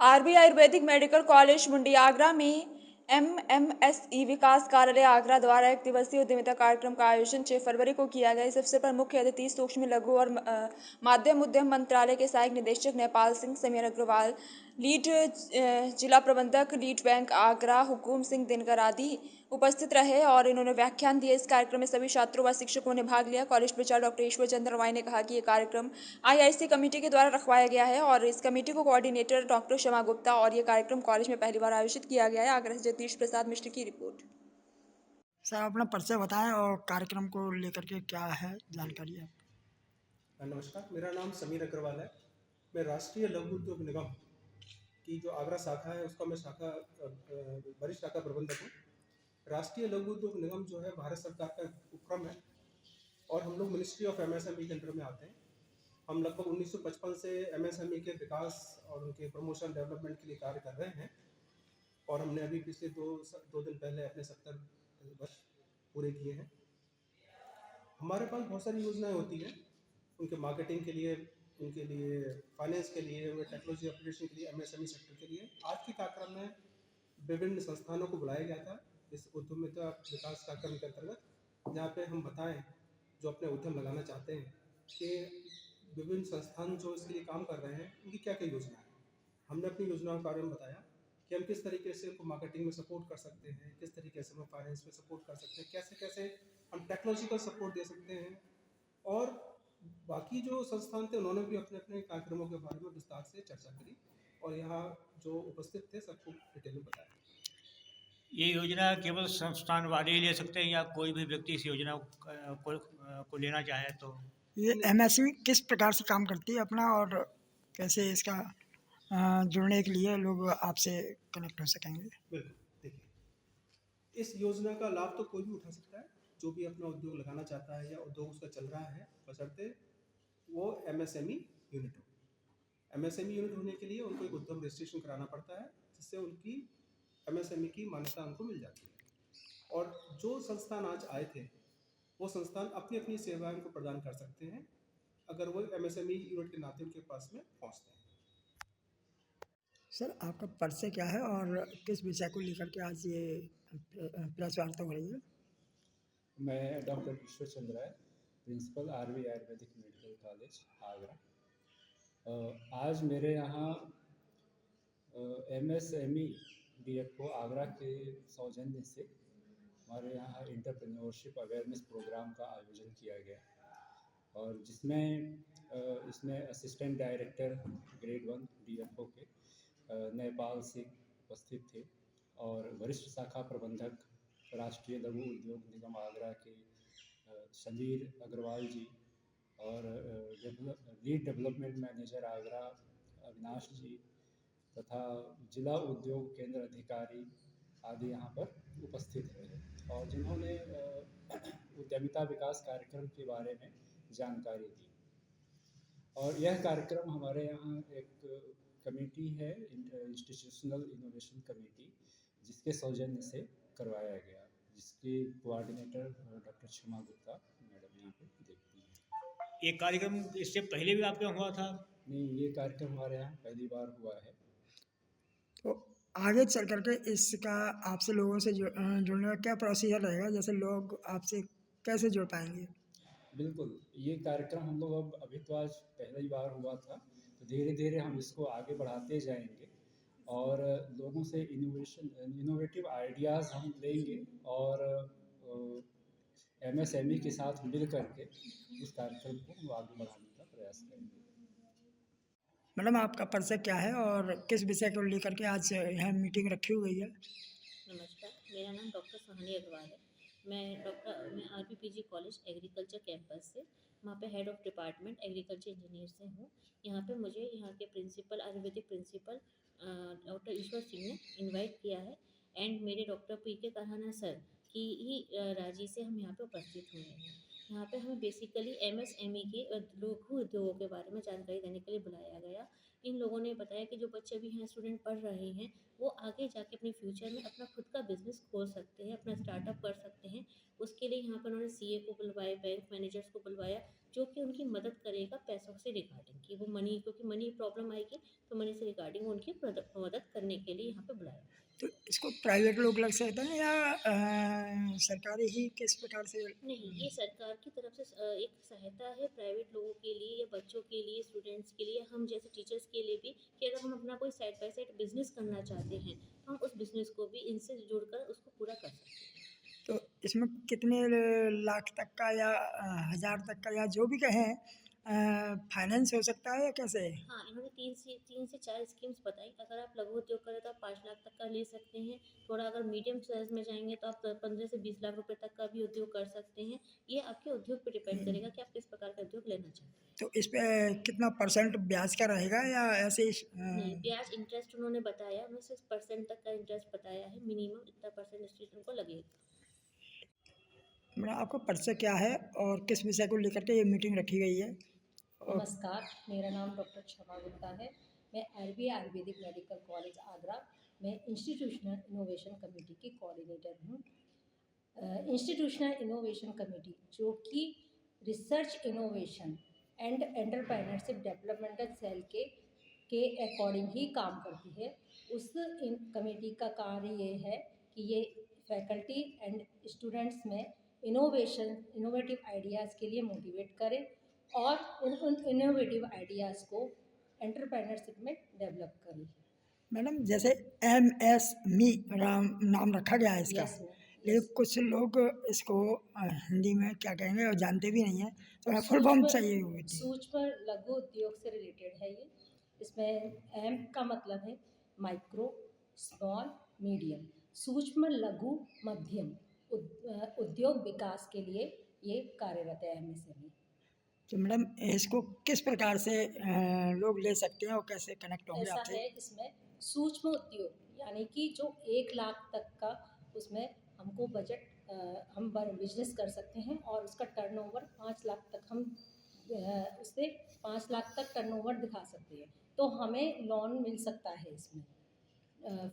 RB Ayurvedic medical college मुंडी आगरा में एमएमएसई विकास कार्यालय आगरा द्वारा एक दिवसीय उद्यमिता कार्यक्रम का आयोजन 6 फरवरी को किया गया। इस अवसर पर मुख्य अतिथि सूक्ष्म लघु और माध्यम उद्यम मंत्रालय के सहायक निदेशक नेपाल सिंह, समीर अग्रवाल, लीड जिला प्रबंधक लीड बैंक आगरा हुकुम सिंह दिनकर आदि उपस्थित रहे और इन्होंने व्याख्यान दिए। इस कार्यक्रम में सभी छात्रों व शिक्षकों ने भाग लिया। कॉलेज प्रचार डॉक्टर ईश्वर चंद्र रॉय ने कहा कि ये कार्यक्रम आईआईसी कमेटी के द्वारा रखवाया गया है और इस कमेटी को कोऑर्डिनेटर डॉक्टर शमा गुप्ता और ये कार्यक्रम कॉलेज में पहली बार आयोजित किया गया है। आगरा से जगदीश प्रसाद मिश्र की रिपोर्ट। सर अपना परिचय बताएं और कार्यक्रम को लेकर के क्या है जानकारी है। नमस्कार, मेरा नाम समीर अग्रवाल है। मैं राष्ट्रीय लघु उद्योग निगम की जो आगरा शाखा है उसका मैं वरिष्ठ शाखा प्रबंधक हूँ। राष्ट्रीय लघु उद्योग निगम जो है भारत सरकार का उपक्रम है और हम लोग मिनिस्ट्री ऑफ एमएसएमई के अंडर में आते हैं। हम लगभग 1955 से एमएसएमई के विकास और उनके प्रमोशन डेवलपमेंट के लिए कार्य कर रहे हैं और हमने अभी पिछले दो दिन पहले अपने 70 वर्ष पूरे किए हैं। हमारे पास बहुत सारी योजनाएं होती हैं उनके मार्केटिंग के लिए, उनके लिए फाइनेंस के लिए, टेक्नोलॉजी अपग्रेडेशन के लिए, एमएसएमई सेक्टर के लिए। आज के कार्यक्रम में विभिन्न संस्थानों को बुलाया गया था इस उद्यमिता विकास कार्यक्रम के अंतर्गत, जहाँ पे हम बताएं जो अपने उद्यम लगाना चाहते हैं कि विभिन्न संस्थान जो इसके लिए काम कर रहे हैं उनकी क्या क्या योजना है। हमने अपनी योजनाओं के बारे में बताया कि हम किस तरीके से उनको मार्केटिंग में सपोर्ट कर सकते हैं, किस तरीके से हम फाइनेंस में सपोर्ट कर सकते हैं, कैसे कैसे हम टेक्नोलॉजिकल सपोर्ट दे सकते हैं। और बाकी जो संस्थान थे उन्होंने भी अपने अपने कार्यक्रमों के बारे में विस्तार से चर्चा करी और यहाँ जो उपस्थित थे सबको डिटेल में बताया। ये योजना केवल संस्थान वाले ही ले सकते हैं या कोई भी व्यक्ति इस योजना को लेना चाहे तो? ये एमएसएमई किस प्रकार से काम करती है अपना और कैसे इसका जुड़ने के लिए लोग आपसे कनेक्ट हो सकेंगे? बिल्कुल, देखिए इस योजना का लाभ तो कोई भी उठा सकता है जो भी अपना उद्योग लगाना चाहता है या उद्योग उसका चल रहा है, बशर्ते वो एमएसएमई यूनिट हो। एमएसएमई यूनिट होने के लिए उनको एक उद्यम रजिस्ट्रेशन कराना पड़ता है जिससे उनकी एमएसएमई की मान्यता उनको मिल जाती है। और जो संस्थान आज आए थे वो संस्थान अपनी अपनी सेवाएं उनको प्रदान कर सकते हैं अगर वो एमएसएमई यूनिट के नाते उनके पास में पहुंचते हैं। सर आपका परिचय क्या है और किस विषय को लेकर के आज ये प्रेस वार्ता हो रही है? मैं doctor Ishwar Chandra Rai, principal RB Ayurvedic medical college Agra. आज मेरे यहाँ एमएसएमई डीएफओ आगरा के सौजन्य से हमारे यहाँ एंटरप्रेन्योरशिप अवेयरनेस प्रोग्राम का आयोजन किया गया और इसमें असिस्टेंट डायरेक्टर ग्रेड 1 डीएफओ के नेपाल सिंह उपस्थित थे और वरिष्ठ शाखा प्रबंधक राष्ट्रीय लघु उद्योग निगम आगरा के समीर अग्रवाल जी और lead development manager Agra Avinash ji तथा जिला उद्योग केंद्र अधिकारी आदि यहाँ पर उपस्थित रहे और जिन्होंने उद्यमिता विकास कार्यक्रम के बारे में जानकारी दी। और यह कार्यक्रम हमारे यहाँ एक कमेटी है, इंस्टीट्यूशनल इनोवेशन कमेटी, जिसके सौजन्य से करवाया गया, जिसके कोऑर्डिनेटर डॉक्टर शमा गुप्ता मैडम यहाँ पे देखती हैं। ये कार्यक्रम इससे पहले भी आपके यहाँ हुआ था? नहीं, ये कार्यक्रम हमारे यहाँ पहली बार हुआ है। तो आगे चल करके इसका आपसे लोगों से जुड़ने का क्या प्रोसीजर रहेगा, जैसे लोग आपसे कैसे जुड़ पाएंगे? बिल्कुल, ये कार्यक्रम हम लोग अभी तो आज पहली बार हुआ था, तो धीरे धीरे हम इसको आगे बढ़ाते जाएंगे और लोगों से इनोवेटिव आइडियाज़ हम लेंगे और एमएसएमई के साथ मिल करके इस कार्यक्रम को हम आगे बढ़ाने का प्रयास करेंगे। मैडम आपका परिचय क्या है और किस विषय को लेकर के आज यहाँ मीटिंग रखी हुई है? नमस्कार, मेरा नाम डॉक्टर सोहानी अग्रवाल है। मैं आरबीपीजी कॉलेज एग्रीकल्चर कैंपस से वहाँ पे head of department agriculture engineer से हूँ। यहाँ पे मुझे यहाँ के principal Ayurvedic principal doctor Ishwar Singh ने इनवाइट किया है एंड मेरे डॉक्टर पीके कहाना सर की ही राजी से हम यहाँ पे उपस्थित हुए हैं। यहाँ पे हमें बेसिकली एमएसएमई के लघु उद्योगों के बारे में जानकारी देने के लिए बुलाया गया। इन लोगों ने बताया कि जो बच्चे भी यहाँ स्टूडेंट पढ़ रहे हैं वो आगे जाके अपने फ्यूचर में अपना खुद का बिजनेस खोल सकते हैं, अपना स्टार्टअप कर सकते हैं। उसके लिए यहाँ पर उन्होंने सीए को बुलवाया, बैंक मैनेजर्स को बुलवाया जो कि उनकी मदद करेगा पैसों से रिगार्डिंग, कि वो मनी, क्योंकि मनी प्रॉब्लम आएगी तो मनी से रिगार्डिंग उनकी मदद करने के लिए यहाँ पे बुलाया। तो इसको प्राइवेट लोग लग सकते हैं या सरकारी ही किस प्रकार से? नहीं, ये सरकार की तरफ से एक सहायता है प्राइवेट लोगों के लिए या बच्चों के लिए, स्टूडेंट्स के लिए, हम जैसे टीचर्स के लिए भी, कि अगर हम अपना कोई साइड बाय साइड बिजनेस करना चाहते हैं तो हम उस बिजनेस को भी इनसे जुड़कर उसको पूरा कर सकते हैं। तो इसमें कितने लाख तक का या हजार तक का या जो भी कहें फाइनेंस हो सकता है या कैसे? हाँ, इन्होंने 3 से 4 स्कीम्स बताई। अगर आप लघु उद्योग करें तो आप 5 लाख तक का ले सकते हैं। थोड़ा अगर मीडियम साइज़ में जाएँगे तो आप 15 से 20 लाख रुपए तक का भी उद्योग कर सकते हैं। ये आपके उद्योग पे डिपेंड करेगा कि आप किस प्रकार का उद्योग लेना चाहते हैं। तो इस पे कितना परसेंट ब्याज का रहेगा या ऐसे ही नहीं, ब्याज इंटरेस्ट उन्होंने बताया, उन्होंने 6% तक का इंटरेस्ट बताया है, मिनिमम इतना परसेंट इंटरेस्ट उनको लगेगा। मेरा आपका परिचय क्या है और किस विषय को लेकर के ये मीटिंग रखी गई है? नमस्कार, मेरा नाम डॉक्टर क्षमा गुप्ता है। मैं RB Ayurvedic medical college Agra में इंस्टीट्यूशनल इनोवेशन कमेटी की कोऑर्डिनेटर हूँ। इंस्टीट्यूशनल इनोवेशन कमेटी जो कि research innovation and entrepreneurship developmental cell के अकॉर्डिंग ही काम करती है। उस कमेटी का कार्य ये है कि ये फैकल्टी एंड स्टूडेंट्स में इनोवेटिव आइडियाज़ के लिए मोटिवेट करें और उन इनोवेटिव आइडियाज़ को एंटरप्रेन्योरशिप में डेवलप करें। मैडम जैसे MSME नाम रखा गया है इसका, यस मैम। लेकिन कुछ लोग इसको हिंदी में क्या कहेंगे और जानते भी नहीं है, तो फुल फॉर्म चाहिए हुई थी। सूक्ष्म लघु उद्योग से रिलेटेड है ये। इसमें एम का मतलब है माइक्रो, स्मॉल, मीडियम, सूक्ष्म लघु मध्यम उद्योग विकास के लिए ये कार्यरत है MSME। तो मैडम इसको किस प्रकार से लोग ले सकते हैं और कैसे कनेक्ट होंगे ऐसा आपसे? है, इसमें सूक्ष्म उद्योग यानी कि जो 1 लाख तक का उसमें हमको बजट हम बिजनेस कर सकते हैं और उसका टर्नओवर 5 लाख तक हम उससे 5 लाख तक टर्नओवर दिखा सकते हैं, तो हमें लोन मिल सकता है, इसमें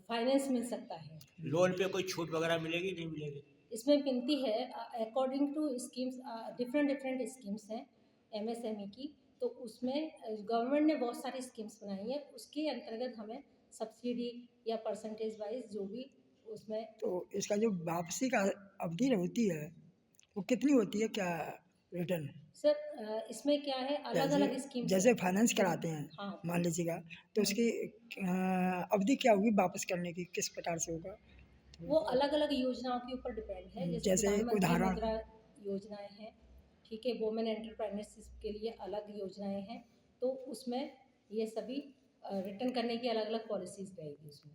फाइनेंस मिल सकता है। लोन पे कोई छूट वगैरह मिलेगी, नहीं मिलेगी? इसमें मिलती है according to schemes, different schemes हैं MSME की, तो उसमें गवर्नमेंट ने बहुत सारी स्कीम्स बनाई हैं, उसके अंतर्गत हमें सब्सिडी या परसेंटेज वाइज जो भी उसमें। तो इसका जो वापसी का अवधि होती है वो कितनी होती है, क्या रिटर्न? सर इसमें क्या है, अलग अलग स्कीम जैसे फाइनेंस कराते हैं, हाँ। मान लीजिएगा, तो उसकी अवधि क्या होगी वापस करने की, किस प्रकार से होगा? वो अलग अलग योजनाओं के ऊपर डिपेंड है। जैसे प्रधानमंत्री उदाहरण? मुद्रा योजनाएं हैं, ठीक है, वुमेन एंटरप्रेन्योरशिप के लिए अलग योजनाएं हैं, तो उसमें ये सभी रिटर्न करने की अलग अलग पॉलिसीज रहेगी उसमें।